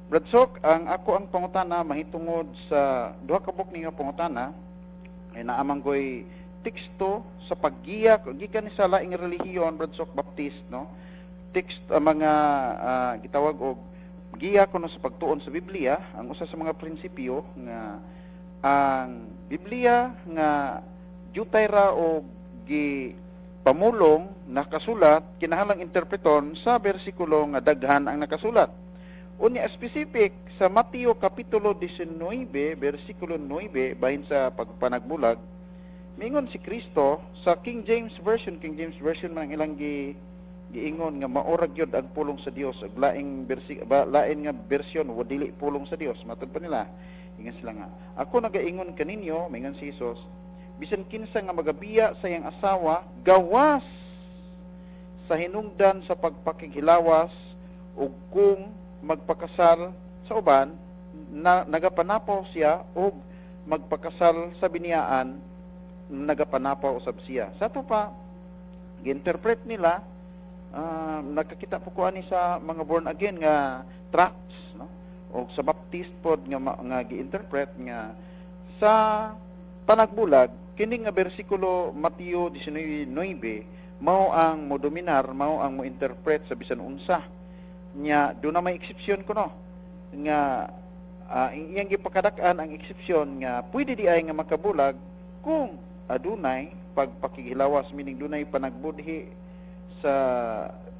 Bradsok, ang pangutana mahitungod sa duha ka buk ninyo pangutana ay naamanggoy teksto sa paggiya gikan ni sa laing relihiyon Bradsok Baptist, no? Text mga gitawag og giya kuno sa pagtuon sa Biblia, ang usa sa mga prinsipyo nga ang Biblia nga jutay ra og gi pamulong nakasulat kinahanglang interpreton sa bersikulo nga daghan ang nakasulat. Unya specific sa Mateo kapitulo 19 bersikulo 9 bahin sa pagpanagbulag, mingon si Kristo sa King James Version man ang ilang giingon nga maorag yun ang pulong sa Dios, ug laing lain nga bersyon wa dili pulong sa Dios. Matud pa nila, ingon sila nga, ako nagaingon kaninyo, mingon si Jesus, bisan kinsa nga magabiya sa iyang asawa gawas sa hinungdan sa pagpakighilawas, ug kung magpakasal sa uban nagapanapaw siya, ug magpakasal sa biniyaan nagapanapaw usab siya. Sa to pa gi-interpret nila, nakakita po ko ani sa mga born again nga tracts, no? O sa Baptist pod nga gi-interpret nga sa panagbulag kini nga bersikulo Mateo 19:9 mao ang modominar, mao ang mo-interpret sa bisan unsa nya. Do na may eksepsyon kuno nga iyang gipakadak-an ang eksepsyon nga pwede di ay nga makabulag kung adunay pagpakihilawas, meaning dunay panagbudhi sa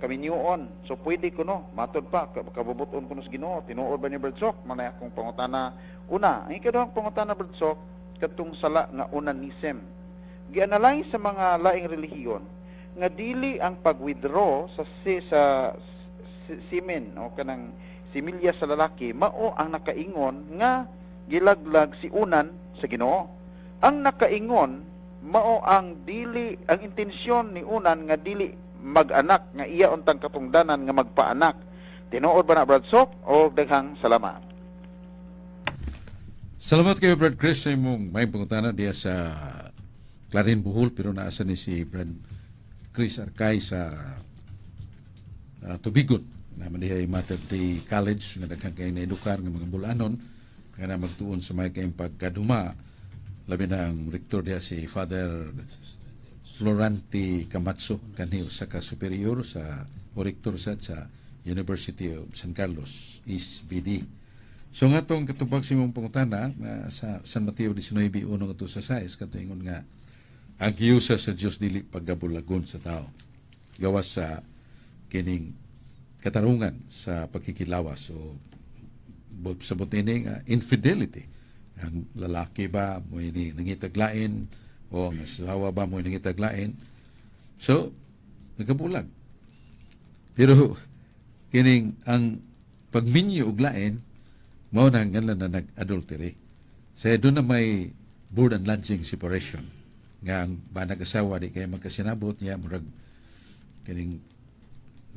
kaminyoon. So pwede kuno matod pa kabubuton kuno sa Ginoo. Tinuod ba ni Bradsok? Manay akong pangutana una. Ang ikaduhang pangutana Bradsok katong sala nga onanism. Gianalay sa mga laing relihiyon nga dili ang pag-withdraw sa semen o kanang similya sa lalaki mao ang nakaingon nga gilaglag si unan sa Ginoo. Ang nakaingon mao ang dili, ang intensyon ni unan nga dili mag-anak, nga iya untang katungdanan nga magpaanak. Tinuod ba na Bradsok? O daghang salamat. Salamat kayo, Brad Chris, sa imong may pangutana diya sa Clarin Bohol, pero naasa ni si Brad Chris Arkay sa Tubigon, naman diya Mater Dei College, nga daghang kayo na-edukar ng mga bulanon, nga na magtuon sa may kayong pagkaduma, labi na ang rektor diya si Father Florante Camacho, kanhi usa ka superior sa o rektor sa University of San Carlos, East BD. So nga itong katubag sa imong pangutana sa San Mateo 19:1 nga sa 6, katuingon nga ang giusa sa Dios dili paggabulagon sa tao, gawas sa kining katarungan sa pagkikilawas o sa butini nga infidelity. Ang lalaki ba mo ini nangitaglain o ang asawa ba mo nangitaglain, so nagabulag. Pero kining ang pagminyo og lain mao na nga na nag-adultery. Sa doon na may board and lodging separation nga ang banag asawa di kay magkasinabot niya murag kining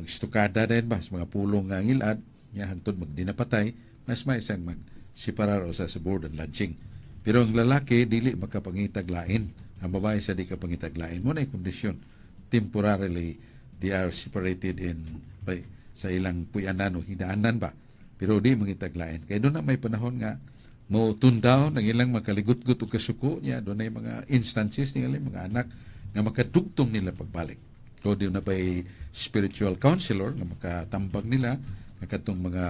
magstukada din ba sa mga pulong nga ngilad niya hangtod magdinapatay, mas may isang magseparar o sa board and lodging. Pero ang lalaki dili makapangitaglain, ang babae sa di kapangitaglain mo na kondisyon. Temporarily they are separated by sa ilang puyanan o hidaanan ba, pero di mangitaglain. Kaya doon na may panahon nga mo tundaw ng ilang makaligut-gut o kasuko niya, doon na yung mga instances ng ilang mga anak nga makadugtong nila pagbalik. O doon na ba'y spiritual counselor nga makatambag nila, katong mga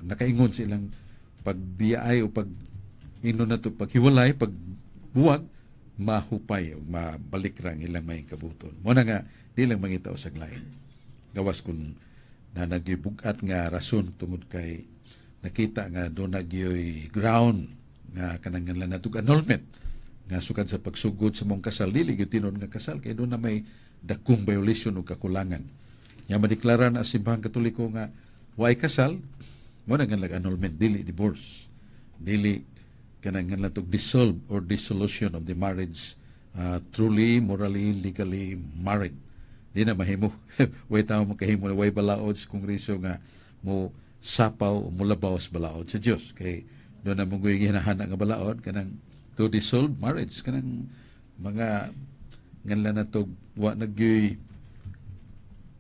nakaingon sa ilang pagbiyaay o ino na to paghiwalay, pagbuwag, mahupay o mabalik rang ilang may kabuton. Muna nga, di lang mangitaw sa glain. Gawas kung na nagyubugat nga rason tungod kay nakita nga doon nagyoy ground nga kanang nga natug annulment nga sukad sa pagsugod sa mong kasal, dili gyud tinud nga kasal kay doon na may dakong violation o kakulangan. Nya madeklara na simbahang Katoliko nga way kasal, mo na nga nag-annulment, dili divorce, dili kanang nga natug dissolve or dissolution of the marriage, truly, morally, legally married. Di na mahimo. Way tao makahimo na way balaod sa Kongreso nga mo sapaw o mulabaw sa balaod sa Dios. Kay doon na mong ginahana nga balaod kanang to dissolve marriage, kanang mga nganlan na to wa nagyoy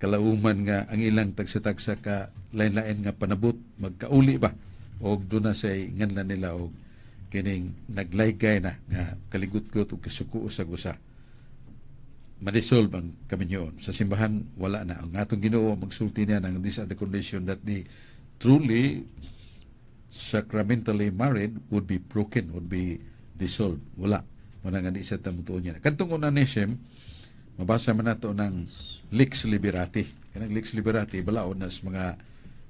kalauman nga ang ilang tagsa-tagsa ka lain-lain nga panabot magkauli ba og doon na say nganlan nila og kining naglaygay na nga kaligut-gut og kasuko sa gusa. Ma-dissolve ang kaminyoon. Sa simbahan, wala na. Ang atong Ginoo magsulti niya ng these are the condition that the truly sacramentally married would be broken, would be dissolved. Wala. Wala nga di sa tamutuon niya. Kantong Onanism, mabasa man nato ng Lex Liberati. Kanang Lex Liberati, balaod na sa mga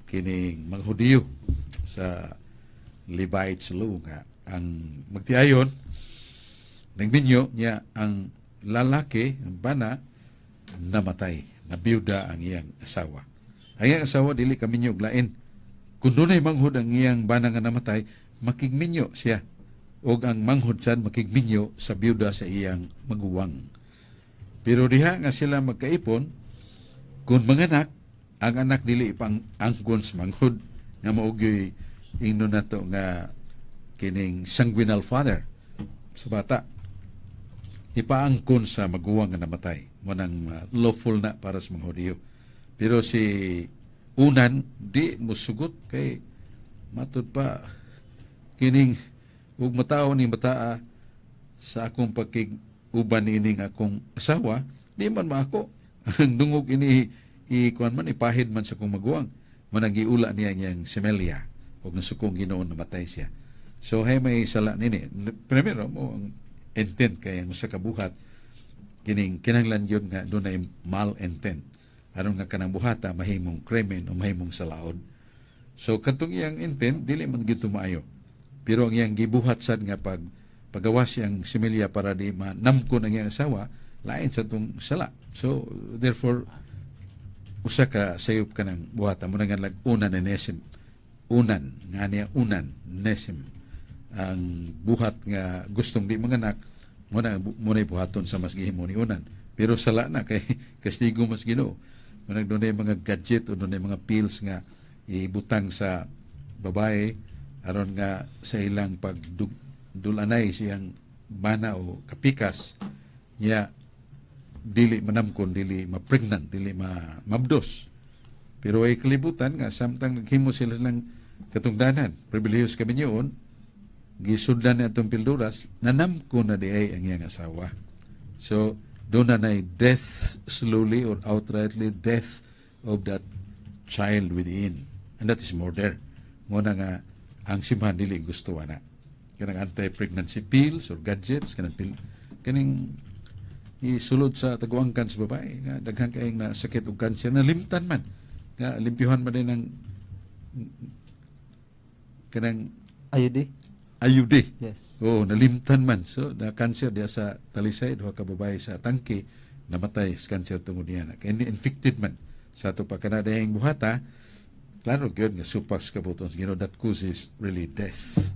kining mga Hudiyo sa Levites law nga ang magtiayon nagminyo niya ang lalaki, ang bana, namatay, nabiyuda ang iyang asawa. Ang iyang asawa, dili kaminyo lain. Kung doon ay manghod ang iyang bana nga namatay, makigminyo siya. O ang manghod siya, makigminyo sa biyuda sa iyang maguwang. Pero diha nga sila magkaipon, kung manganak, ang anak dili ipang angkon sa manghod, nga maugyoy ingno na to nga kining sanguinal father sa bata. Ipaangkon sa maguwang nga namatay. Manang lawful na para sa mga Hudiyo. Pero si Unan, di musugot kay matud pa kining ug matao ni mataa sa akong pagkig-uban ining akong asawa, di man maako. Ang dungog ini ikuan man ipahid man sa akong maguwang. Manang giula niya niyang semelya ug nasukong Ginoo namatay siya. So hay may sala nini. Primero mo ang intent kay ang sa kabuhat kining kinahanglan yun nga doon ay mal-intent. Aron nga kanang buhata mahimong krimen o mahimong salaod. So katong iyang intent dili man gyud maayo. Pero ang iyang gibuhat sad nga pagawas siyang similya para di manamkon ang iyang asawa, lain sa tong sala. So therefore usa ka sayop ka ng buhata mo nga lag unan na nesim. Unan nga niya unan nesim. Ang buhat nga gustong di manganak muna buhaton sa mas gihimo ni unan. Pero sala na kay kastigo mas Ginoo. Manag dunay mga gadget o dunay mga pills nga ibutang sa babae aron nga sa ilang pagdulanay siyang bana o kapikas niya dili manamkon, dili ma-pregnant, dili mabdos. Pero ay kalibutan nga samtang naghimo sila ng katungdanan, pribilehiyos kami niyon, gisudlan na itong pilduras, nanamkon na di ay ang iyang asawa. So, doon na death slowly or outrightly death of that child within. And that is murder. Muna nga, ang simbahan dili gusto na. Kanang anti-pregnancy pills or gadgets, kaning isulod sa taguangkan sa babae, nga daghang kaayong na sakit o cancer, na limtan man. Nga, limpyuhan man din ng kanang ayude. Yes. Oh, nalimtan man. So, na-cancer diya sa talisay, duha ka babae sa tangke, namatay sa cancer tungod niya. Kaya infected man sa ito pa kanadayang buhata, klaro, yun nga, supas kabuton. You know, that causes really death.